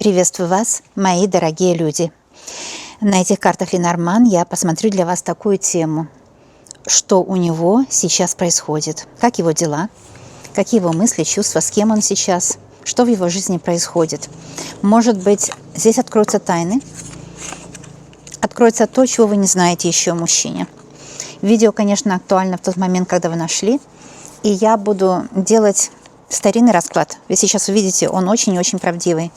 Приветствую вас, мои дорогие люди. На этих картах Ленорман я посмотрю для вас такую тему. Что у него сейчас происходит? Как его дела? Какие его мысли, чувства? С кем он сейчас? Что в его жизни происходит? Может быть, здесь откроются тайны? Откроется то, чего вы не знаете еще о мужчине. Видео, конечно, актуально в тот момент, когда вы нашли. И я буду делать старинный расклад. Вы сейчас увидите, он очень и очень правдивый.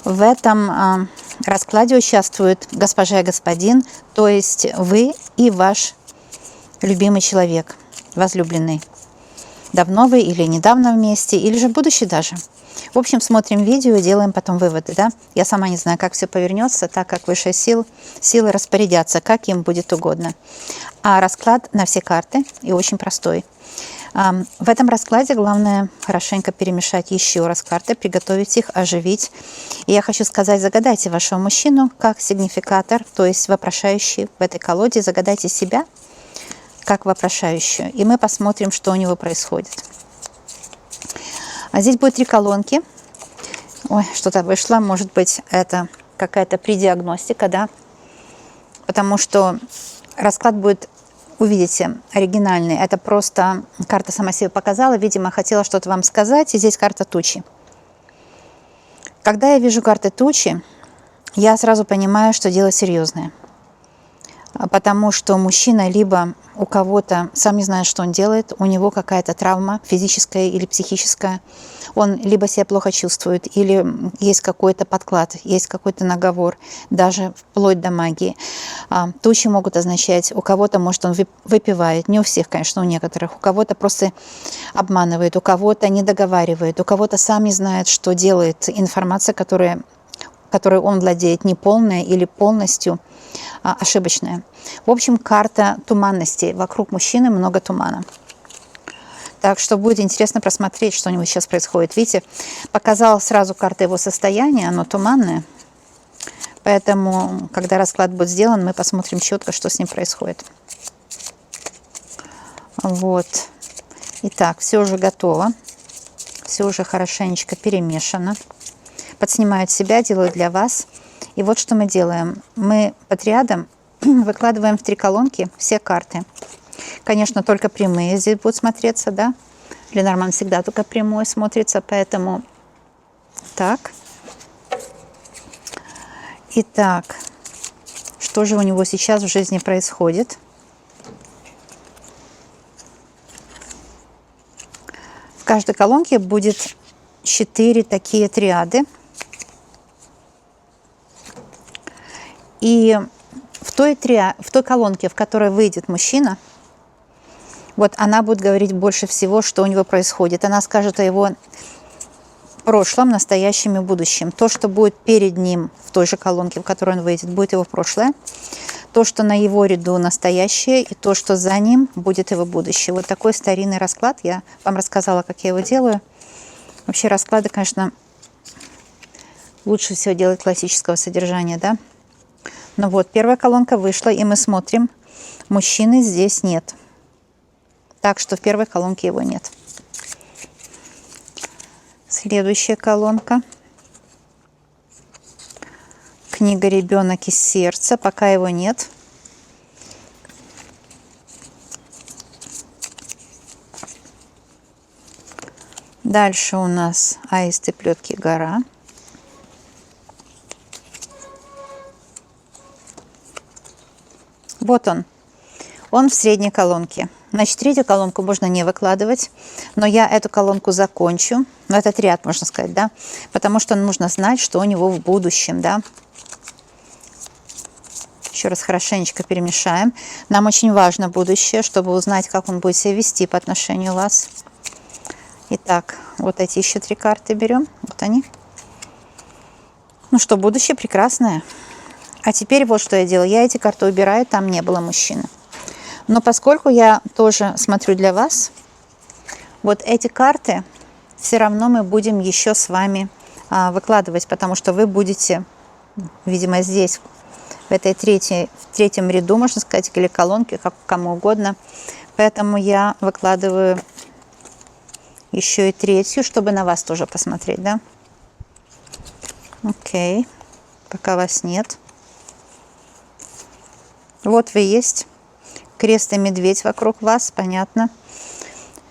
В этом раскладе участвуют госпожа и господин, то есть вы и ваш любимый человек, возлюбленный. Давно вы или недавно вместе, или же будущий даже. В общем, смотрим видео и делаем потом выводы. Да? Я сама не знаю, как все повернется, так как высшие силы распорядятся, как им будет угодно. А расклад на все карты и очень простой. В этом раскладе главное хорошенько перемешать еще раз карты, приготовить их, оживить. И я хочу сказать, загадайте вашего мужчину как сигнификатор, то есть вопрошающий в этой колоде. Загадайте себя как вопрошающую, и мы посмотрим, что у него происходит. А здесь будет 3 колонки. Ой, что-то вышло, может быть, это какая-то предиагностика, да? Потому что расклад будет... Увидите, оригинальный. Это просто карта сама себе показала. Видимо, хотела что-то вам сказать. И здесь карта тучи. Когда я вижу карты тучи, я сразу понимаю, что дело серьезное. Потому что мужчина либо у кого-то сам не знает, что он делает, у него какая-то травма физическая или психическая, он либо себя плохо чувствует, или есть какой-то подклад, есть какой-то наговор, даже вплоть до магии. Тучи могут означать, у кого-то, может, он выпивает, не у всех, конечно, у некоторых, у кого-то просто обманывает, у кого-то не договаривает, у кого-то сам не знает, что делает. Информация, которой он владеет, неполная или полностью ошибочная. В общем, карта туманности. Вокруг мужчины много тумана. Так что будет интересно просмотреть, что у него сейчас происходит. Видите, показала сразу карта его состояния, оно туманное. Поэтому, когда расклад будет сделан, мы посмотрим четко, что с ним происходит. Вот. Итак, все уже готово. Все уже хорошенечко перемешано. Подснимают себя, делают для вас. И вот что мы делаем. Мы под рядом выкладываем в 3 колонки все карты. Конечно, только прямые здесь будут смотреться, да? Ленорман всегда только прямой смотрится, поэтому так. Итак, что же у него сейчас в жизни происходит? В каждой колонке будет 4 такие триады. И в той колонке, в которой выйдет мужчина, вот она будет говорить больше всего, что у него происходит. Она скажет о его прошлом, настоящем и будущем. То, что будет перед ним в той же колонке, в которой он выйдет, будет его прошлое. То, что на его ряду настоящее, и то, что за ним будет его будущее. Вот такой старинный расклад. Я вам рассказала, как я его делаю. Вообще расклады, конечно, лучше всего делать классического содержания, да? Ну вот, первая колонка вышла, и мы смотрим. Мужчины здесь нет. Так что в первой колонке его нет. Следующая колонка. Книга «Ребенок из сердца». Пока его нет. Дальше у нас «Аисты, плетки, гора». Вот он. Он в средней колонке. Значит, 3-ю колонку можно не выкладывать, но я эту колонку закончу. Но этот ряд, можно сказать, да? Потому что нужно знать, что у него в будущем, да? Еще раз хорошенечко перемешаем. Нам очень важно будущее, чтобы узнать, как он будет себя вести по отношению к вас. Итак, вот эти еще 3 карты берем. Вот они. Ну что, будущее прекрасное. А теперь вот что я делаю. Я эти карты убираю, там не было мужчины. Но поскольку я тоже смотрю для вас, вот эти карты все равно мы будем еще с вами выкладывать, потому что вы будете, видимо, здесь, в этой третьем ряду, можно сказать, или колонке, как кому угодно. Поэтому я выкладываю еще и 3-ю, чтобы на вас тоже посмотреть, да? Окей. Пока вас нет. Вот вы есть. Крест и медведь вокруг вас, понятно.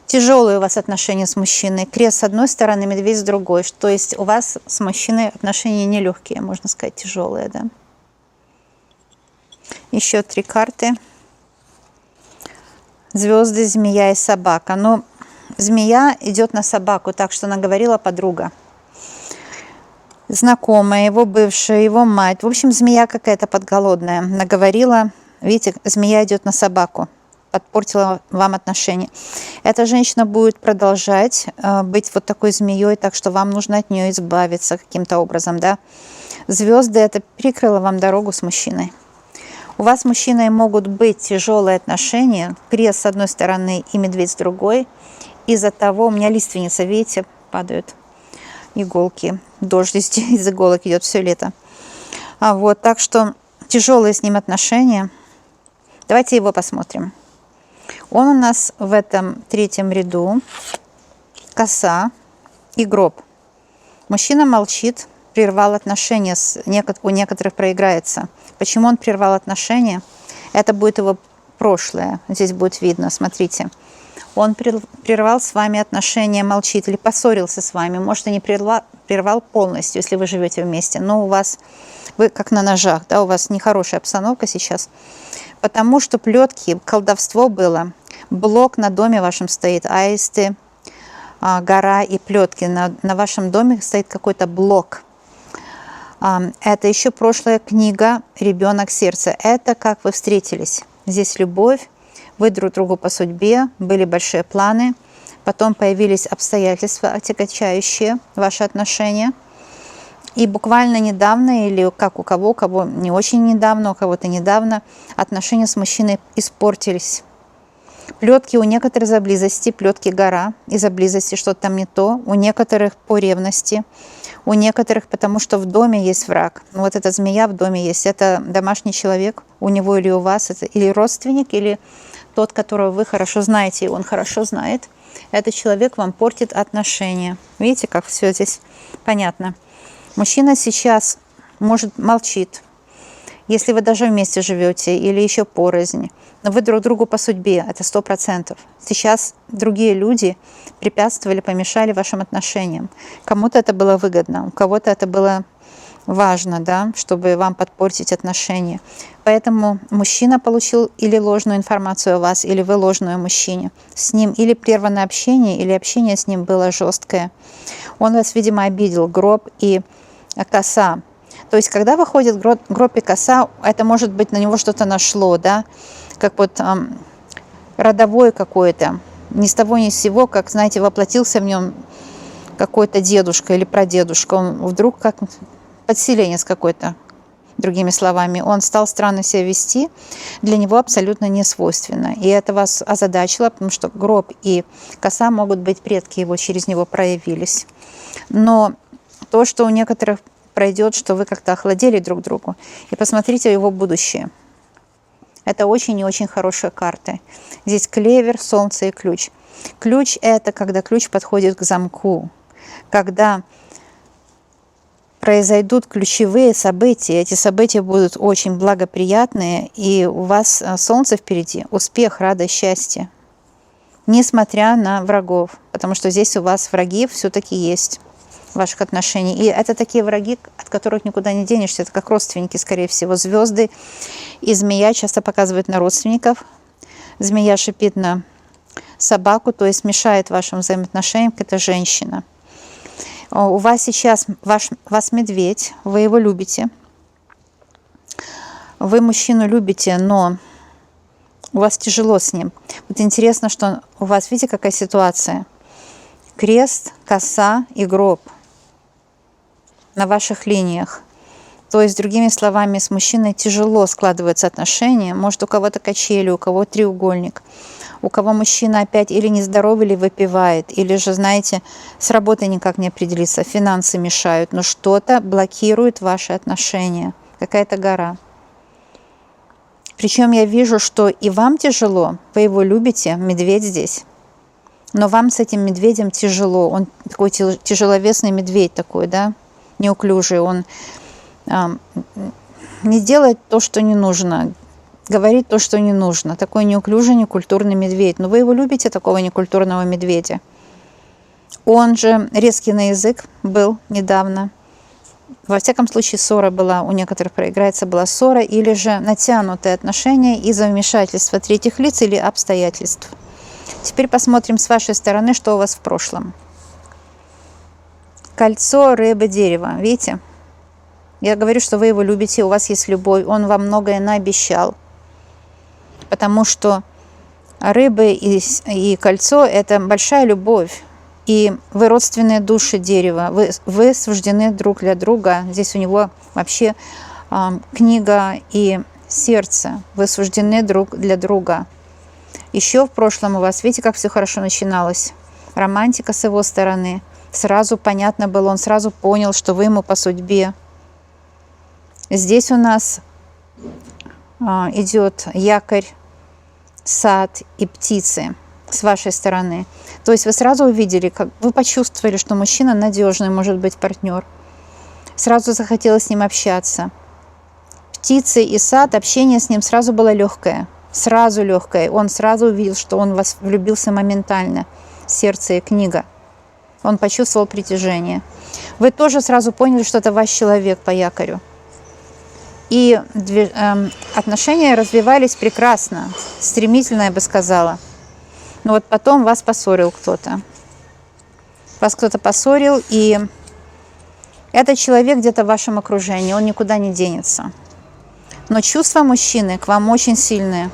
Тяжелые у вас отношения с мужчиной. Крест с одной стороны, медведь с другой. То есть у вас с мужчиной отношения нелегкие, можно сказать, тяжелые, да. Еще 3 карты. Звезды, змея и собака. Но змея идет на собаку, так что наговорила подруга. Знакомая, его бывшая, его мать. В общем, змея какая-то подголодная. Наговорила, видите, змея идет на собаку. Подпортила вам отношения. Эта женщина будет продолжать быть вот такой змеей, так что вам нужно от нее избавиться каким-то образом, да. Звезды это перекрыло вам дорогу с мужчиной. У вас с мужчиной могут быть тяжелые отношения, крест с одной стороны и медведь с другой. Из-за того, у меня лиственница, видите, падают иголки. Дождь из иголок идет все лето. Вот, так что тяжелые с ним отношения. Давайте его посмотрим. Он у нас в этом 3-м ряду. Коса и гроб. Мужчина молчит, прервал отношения, у некоторых проиграется. Почему он прервал отношения? Это будет его прошлое. Здесь будет видно, смотрите. Он прервал с вами отношения, молчит или поссорился с вами. Может, и не прервал полностью, если вы живете вместе. Но у вас, вы как на ножах, да, у вас нехорошая обстановка сейчас. Потому что плетки, колдовство было. Блок на доме вашем стоит, аисты, гора и плетки. На вашем доме стоит какой-то блок. Это еще прошлая книга «Ребенок сердца». Это как вы встретились. Здесь любовь. Вы друг другу по судьбе, были большие планы, потом появились обстоятельства, отягчающие ваши отношения. И буквально недавно, или как у кого не очень недавно, у кого-то недавно, отношения с мужчиной испортились. Плетки у некоторых за близости, плетки гора, из-за близости что-то там не то, у некоторых по ревности, у некоторых потому что в доме есть враг. Вот эта змея в доме есть, это домашний человек, у него или у вас, это или родственник, или тот, которого вы хорошо знаете, и он хорошо знает, этот человек вам портит отношения. Видите, как все здесь понятно. Мужчина сейчас, может, молчит, если вы даже вместе живете или еще порознь, но вы друг другу по судьбе, это 100%. Сейчас другие люди препятствовали, помешали вашим отношениям. Кому-то это было выгодно, у кого-то это было важно, да, чтобы вам подпортить отношения. Поэтому мужчина получил или ложную информацию о вас, или вы ложную о мужчине. С ним или прервано общение, или общение с ним было жесткое. Он вас, видимо, обидел, гроб и коса. То есть, когда выходит гроб и коса, это может быть на него что-то нашло, да, как вот родовое какое-то, ни с того ни с сего, как, знаете, воплотился в нем какой-то дедушка или прадедушка. Он вдруг как подселенец какой-то, другими словами. Он стал странно себя вести, для него абсолютно не свойственно. И это вас озадачило, потому что гроб и коса могут быть, предки его через него проявились. Но то, что у некоторых пройдет, что вы как-то охладели друг другу. И посмотрите его будущее. Это очень и очень хорошие карты. Здесь клевер, солнце и ключ. Ключ – это когда ключ подходит к замку. Когда произойдут ключевые события, эти события будут очень благоприятные, и у вас солнце впереди, успех, радость, счастье. Несмотря на врагов, потому что здесь у вас враги все-таки есть ваших отношений. И это такие враги, от которых никуда не денешься. Это как родственники, скорее всего. Звезды и змея часто показывают на родственников. Змея шипит на собаку, то есть мешает вашим взаимоотношениям какая-то женщина. У вас сейчас вас медведь, вы его любите. Вы мужчину любите, но у вас тяжело с ним. Вот интересно, что у вас, видите, какая ситуация? Крест, коса и гроб на ваших линиях. То есть, другими словами, с мужчиной тяжело складываются отношения. Может, у кого-то качели, у кого треугольник. У кого мужчина опять или нездоров, или выпивает, или же, знаете, с работой никак не определиться, финансы мешают, но что-то блокирует ваши отношения, какая-то гора. Причем я вижу, что и вам тяжело, вы его любите, медведь здесь, но вам с этим медведем тяжело, он такой тяжеловесный медведь такой, да, неуклюжий, он не делает то, что не нужно, говорит то, что не нужно. Такой неуклюжий, некультурный медведь. Но вы его любите, такого некультурного медведя? Он же резкий на язык был недавно. Во всяком случае, ссора была, у некоторых проиграется была ссора, или же натянутые отношения из-за вмешательства третьих лиц или обстоятельств. Теперь посмотрим с вашей стороны, что у вас в прошлом. Кольцо, рыба, дерево. Видите? Я говорю, что вы его любите, у вас есть любовь, он вам многое наобещал. Потому что рыбы и кольцо – это большая любовь. И вы родственные души дерева, вы суждены друг для друга. Здесь у него вообще книга и сердце. Вы суждены друг для друга. Еще в прошлом у вас, видите, как все хорошо начиналось. Романтика с его стороны. Сразу понятно было, он сразу понял, что вы ему по судьбе. Здесь у нас идет якорь, сад и птицы с вашей стороны. То есть вы сразу увидели, как вы почувствовали, что мужчина надежный, может быть, партнер. Сразу захотелось с ним общаться. Птицы и сад, общение с ним сразу было легкое. Сразу легкое. Он сразу увидел, что он в вас влюбился моментально. Сердце и книга. Он почувствовал притяжение. Вы тоже сразу поняли, что это ваш человек по якорю. И отношения развивались прекрасно, стремительно, я бы сказала. Но вот потом вас поссорил кто-то. Вас кто-то поссорил, и этот человек где-то в вашем окружении, он никуда не денется. Но чувства мужчины к вам очень сильные.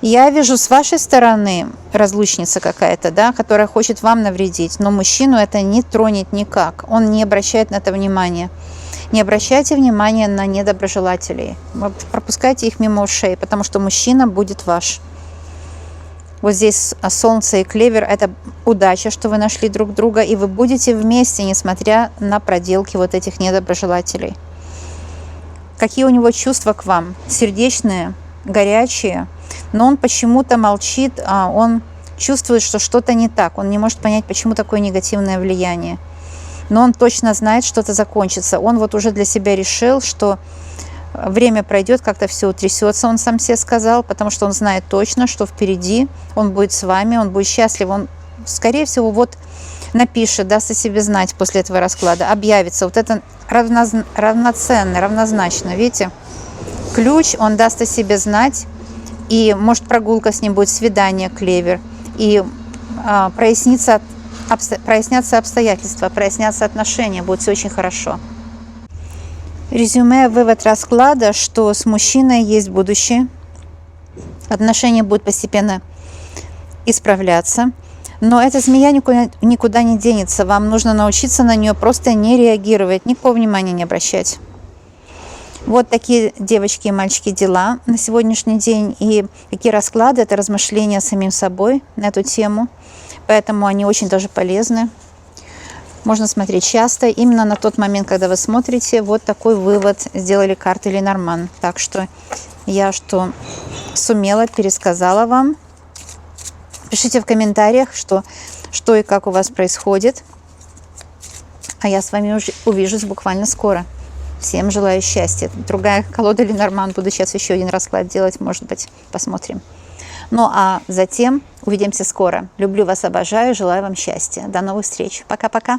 Я вижу с вашей стороны разлучница какая-то, да, которая хочет вам навредить, но мужчину это не тронет никак, он не обращает на это внимания. Не обращайте внимания на недоброжелателей, пропускайте их мимо ушей, потому что мужчина будет ваш. Вот здесь солнце и клевер – это удача, что вы нашли друг друга, и вы будете вместе, несмотря на проделки вот этих недоброжелателей. Какие у него чувства к вам? Сердечные, горячие, но он почему-то молчит, а он чувствует, что что-то не так, он не может понять, почему такое негативное влияние. Но он точно знает, что это закончится. Он вот уже для себя решил, что время пройдет, как-то все утрясется, он сам себе сказал, потому что он знает точно, что впереди он будет с вами, он будет счастлив. Он, скорее всего, вот напишет, даст о себе знать после этого расклада, объявится. Вот это равноценно, равнозначно, видите? Ключ, он даст о себе знать, и может прогулка с ним будет, свидание, клевер, и прояснятся обстоятельства, прояснятся отношения, будет все очень хорошо. Резюме, вывод расклада, что с мужчиной есть будущее, отношения будут постепенно исправляться, но эта змея никуда не денется, вам нужно научиться на нее просто не реагировать, никакого внимания не обращать. Вот такие, девочки и мальчики, дела на сегодняшний день, и какие расклады, это размышления самим собой на эту тему. Поэтому они очень даже полезны. Можно смотреть часто. Именно на тот момент, когда вы смотрите, вот такой вывод сделали карты Ленорман. Так что я что сумела, пересказала вам. Пишите в комментариях, что и как у вас происходит. А я с вами уже увижусь буквально скоро. Всем желаю счастья. Другая колода Ленорман. Буду сейчас еще один расклад делать, может быть. Посмотрим. Ну а затем увидимся скоро. Люблю вас, обожаю, желаю вам счастья. До новых встреч. Пока-пока.